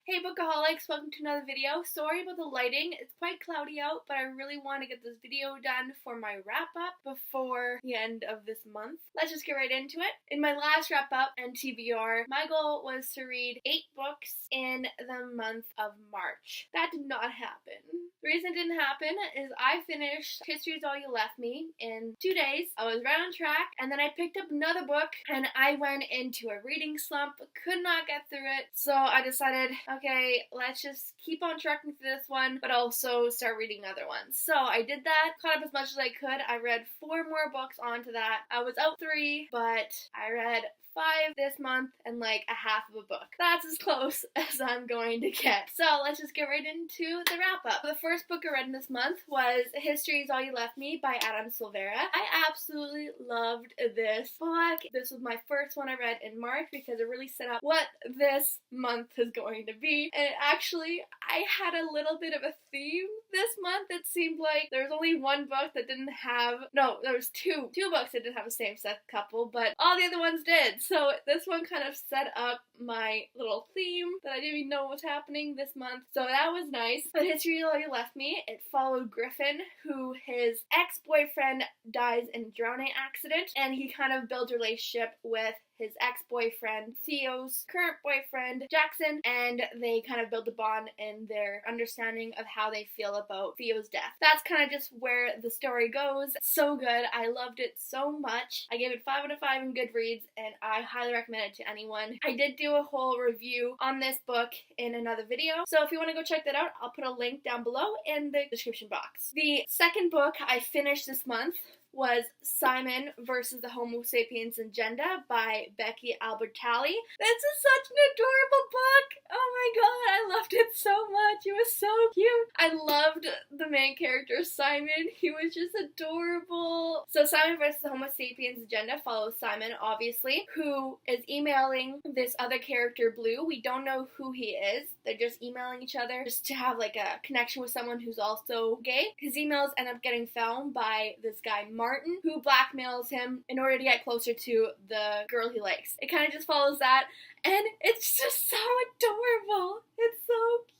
Hey Bookaholics, welcome to another video. Sorry about the lighting, it's quite cloudy out, but I really want to get this video done for my wrap-up before the end of this month. Let's just get right into it. In my last wrap-up and TBR, my goal was to read 8 books in the month of March. That did not happen. The reason it didn't happen is I finished Histories All You Left Me in 2 days. I was right on track, and then I picked up another book, and I went into a reading slump, could not get through it, so I decided, okay, let's just keep on trucking through this one, but also start reading other ones. So I did that, caught up as much as I could. I read 4 more books onto that. I was out 3, but I read 5 this month and like a half of a book. That's as close as I'm going to get. So let's just get right into the wrap-up. The first book I read this month was Histories All You Left Me by Adam Silvera. I absolutely loved this book. This was my first one I read in March because it really set up what this month is going to be. And actually, I had a little bit of a theme this month. It seemed like there was only one book that didn't have, no, there was two books that didn't have a same-sex couple, but all the other ones did. So this one kind of set up my little theme that I didn't even know was happening this month. So that was nice. But History All You Left Me, it followed Griffin, who his ex-boyfriend dies in a drowning accident, and he kind of builds a relationship with his ex-boyfriend, Theo's current boyfriend, Jackson, and they kind of build a bond in their understanding of how they feel about Theo's death. That's kind of just where the story goes. So good. I loved it so much. I gave it 5 out of 5 in Goodreads, and I highly recommend it to anyone. I did do a whole review on this book in another video, so if you want to go check that out, I'll put a link down below in the description box. The second book I finished this month was Simon versus the Homo Sapiens Agenda by Becky Albertalli. This is such an adorable book! Oh my god, I loved it so much. It was so cute. I loved the main character, Simon. He was just adorable. So Simon versus the Homo Sapiens Agenda follows Simon, obviously, who is emailing this other character, Blue. We don't know who he is. They're just emailing each other just to have like a connection with someone who's also gay. His emails end up getting found by this guy, Martin, who blackmails him in order to get closer to the girl he likes. It kind of just follows that, and it's just so adorable. It's so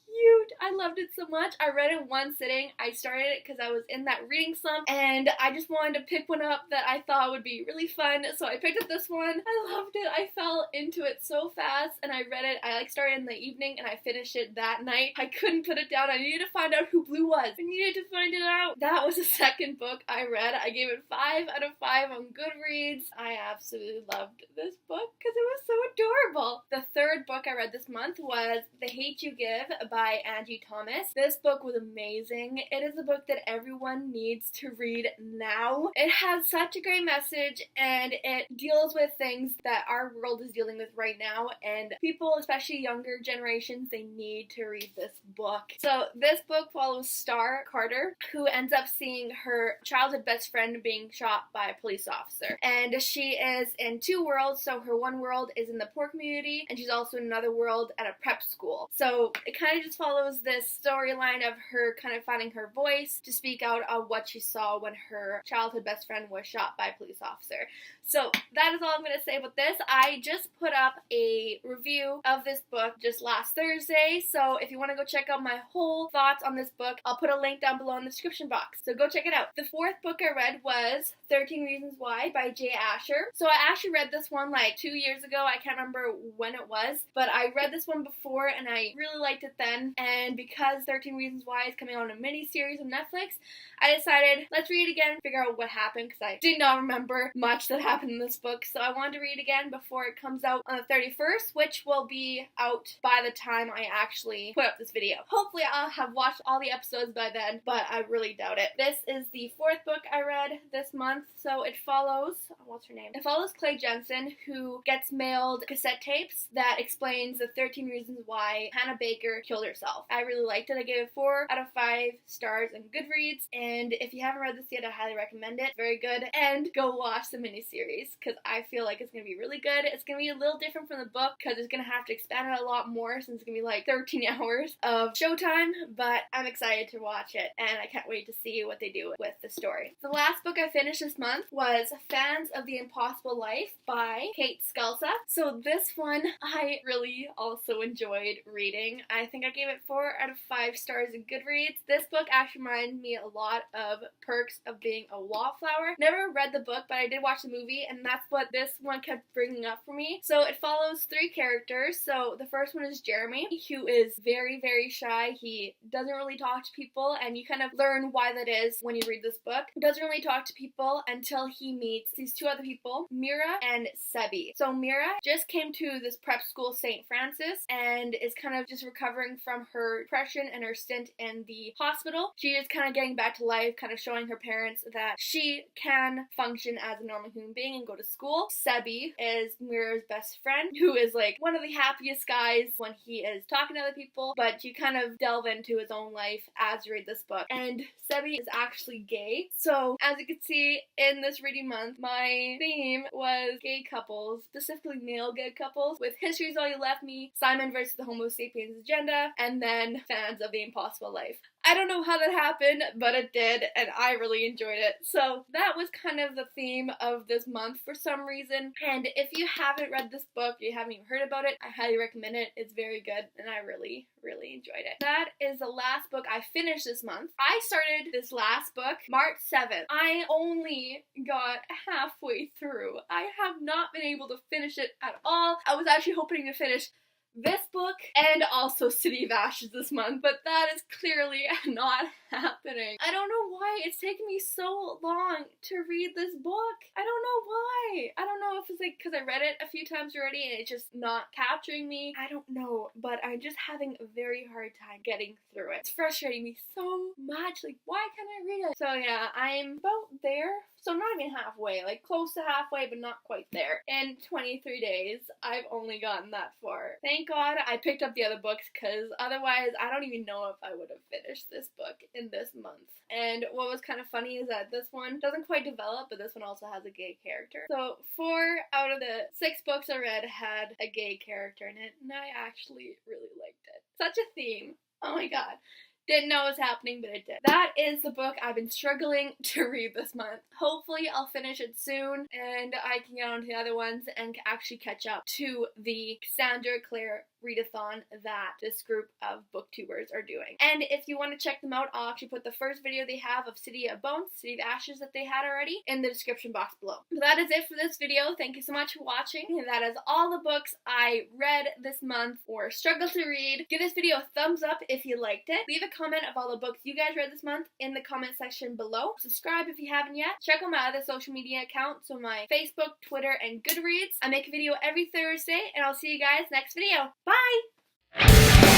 cute. I loved it so much. I read it in one sitting. I started it because I was in that reading slump, and I just wanted to pick one up that I thought would be really fun, so I picked up this one. I loved it. I fell into it so fast, and I read it. I started in the evening, and I finished it that night. I couldn't put it down. I needed to find out who Blue was. I needed to find it out. That was the second book I read. I gave it 5 out of 5 on Goodreads. I absolutely loved this book because it was so adorable. The third book I read this month was The Hate You Give by Angie Thomas. This book was amazing. It is a book that everyone needs to read now. It has such a great message, and it deals with things that our world is dealing with right now, and people, especially younger generations, they need to read this book. So this book follows Star Carter, who ends up seeing her childhood best friend being shot by a police officer, and she is in 2 worlds. So her one world is in the poor community, and she's also in another world at a prep school. So it kind of just follows this storyline of her kind of finding her voice to speak out on what she saw when her childhood best friend was shot by a police officer. So that is all I'm going to say about this. I just put up a review of this book just last Thursday, so if you want to go check out my whole thoughts on this book, I'll put a link down below in the description box, so go check it out. The fourth book I read was 13 Reasons Why by Jay Asher. So I actually read this one like 2 years ago. I can't remember when it was, but I read this one before and I really liked it then, and because 13 Reasons Why is coming on a mini-series on Netflix, I decided, let's read it again and figure out what happened, because I did not remember much that happened in this book, so I wanted to read it again before it comes out on the 31st, which will be out by the time I actually put up this video. Hopefully I'll have watched all the episodes by then, but I really doubt it. This is the 4th book I read this month, so it follows, what's her name? It follows Clay Jensen, who gets mailed cassette tapes that explains the 13 reasons why Hannah Baker killed herself. I really really liked it. I gave it 4 out of 5 stars on Goodreads, and if you haven't read this yet, I highly recommend it. Very good. And go watch the miniseries, because I feel like it's going to be really good. It's going to be a little different from the book, because it's going to have to expand it a lot more, since it's going to be like 13 hours of showtime, but I'm excited to watch it, and I can't wait to see what they do with the story. The last book I finished this month was Fans of the Impossible Life by Kate Skelsa. So this one I really also enjoyed reading. I think I gave it 4 out of 5 stars in Goodreads. This book actually reminded me a lot of Perks of Being a Wallflower. Never read the book, but I did watch the movie, and that's what this one kept bringing up for me. So it follows 3 characters. So the first one is Jeremy, who is very, very shy. He doesn't really talk to people, and you kind of learn why that is when you read this book. He doesn't really talk to people until he meets these 2 other people, Mira and Sebi. So Mira just came to this prep school, St. Francis, and is kind of just recovering from her depression and her stint in the hospital. She is kind of getting back to life, kind of showing her parents that she can function as a normal human being and go to school. Sebi is Mira's best friend, who is like one of the happiest guys when he is talking to other people, but you kind of delve into his own life as you read this book. And Sebi is actually gay. So as you can see in this reading month, my theme was gay couples, specifically male gay couples, with Histories All You Left Me, Simon versus the Homo Sapiens Agenda, and then Fans of the Impossible Life. I don't know how that happened, but it did, and I really enjoyed it. So that was kind of the theme of this month for some reason. And if you haven't read this book, you haven't even heard about it, I highly recommend it. It's very good, and I really, really enjoyed it. That is the last book I finished this month. I started this last book March 7th. I only got halfway through. I have not been able to finish it at all. I was actually hoping to finish this book and also City of Ashes this month, but that is clearly not happening. I don't know why it's taken me so long to read this book. I don't know why. I don't know if it's like because I read it a few times already and it's just not capturing me. I don't know, but I'm just having a very hard time getting through it. It's frustrating me so much. Like, why can't I read it? So yeah, I'm about there. So I'm not even halfway, like close to halfway, but not quite there. In 23 days, I've only gotten that far. Thank God I picked up the other books, because otherwise I don't even know if I would have finished this book in this month. And what was kind of funny is that this one doesn't quite develop, but this one also has a gay character. So 4 out of the 6 books I read had a gay character in it, and I actually really liked it. Such a theme. Oh my god. Didn't know it was happening, but it did. That is the book I've been struggling to read this month. Hopefully I'll finish it soon, and I can get on to the other ones and actually catch up to the Cassandra Clare readathon that this group of booktubers are doing. And if you want to check them out, I'll actually put the first video they have of City of Bones, City of Ashes that they had already in the description box below. But that is it for this video. Thank you so much for watching. And that is all the books I read this month or struggled to read. Give this video a thumbs up if you liked it. Leave a comment of all the books you guys read this month in the comment section below. Subscribe if you haven't yet. Check out my other social media accounts, so my Facebook, Twitter, and Goodreads. I make a video every Thursday, and I'll see you guys next video. Bye!